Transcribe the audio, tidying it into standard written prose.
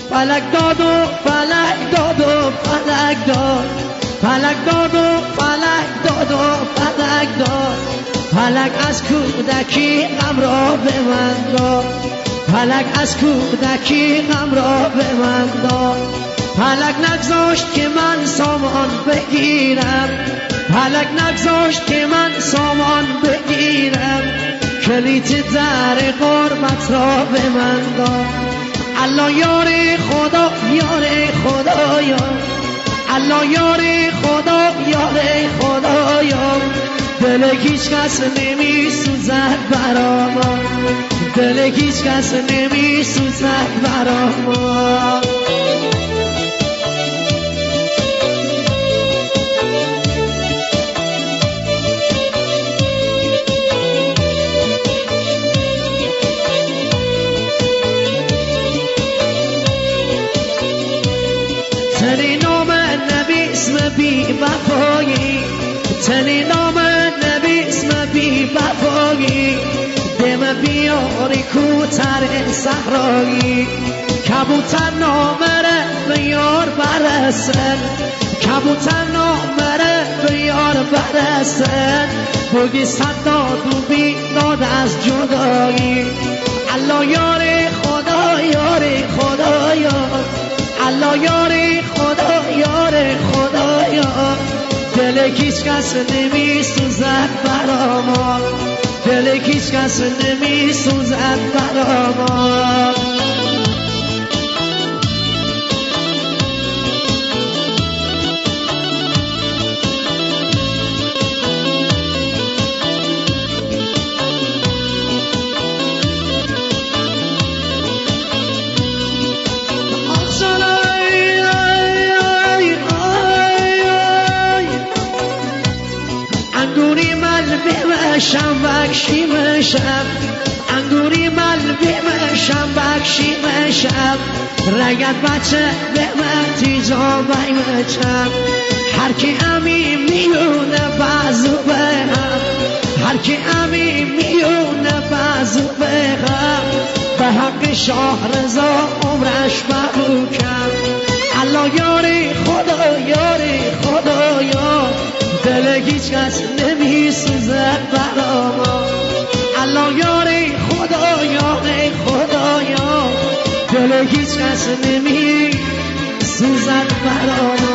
فلک داد و فلک داد و فلک داد، فلک داد و فلک داد و فلک داد، فلک از کودکی غم را به من داد، فلک از کودکی غم را به من داد، فلک نگذاشت که من سامان بگیرم، فلک نگذاشت که من سامان بگیرم، کلید در غربت را به من داد. الله یار خدا یار خدایا، الله یار خدا یار خدایا، دل هیچ کس نمی سوزد برا ما، دل هیچ کس نمی سوزد برا ما. تنی نام نبی اسم بی وفایی، تنی نام نبی اسم بی وفایی، دم بیاری کوتر صحرایی، کبوتر نامره به یار برسن، کبوتر نامره به یار برسن، بگی صد داد و بی داد از جدایی. الله یار خدا یار خدایا، الله یار خدا یار خدایا، دل هیچ کس نمی سوزد برا ما، دل هیچ کس نمی سوزد برا ما. انگوری مل بیمشم بکشیمشم، انگوری مل بیمشم بکشیمشم، رگت بچه بیمتی جا بیمشم، هر کی امی میونه بازو بهم، هر کی امی میونه بازو بهم، به حق شاه رضا عمرش مبروکم. الله یاری خدا یاری خدایا، دل هیچ کس نمی سوزد برا ما. الله یاری خدا یاری خدایا، دل هیچ کس نمی سوزد برا ما.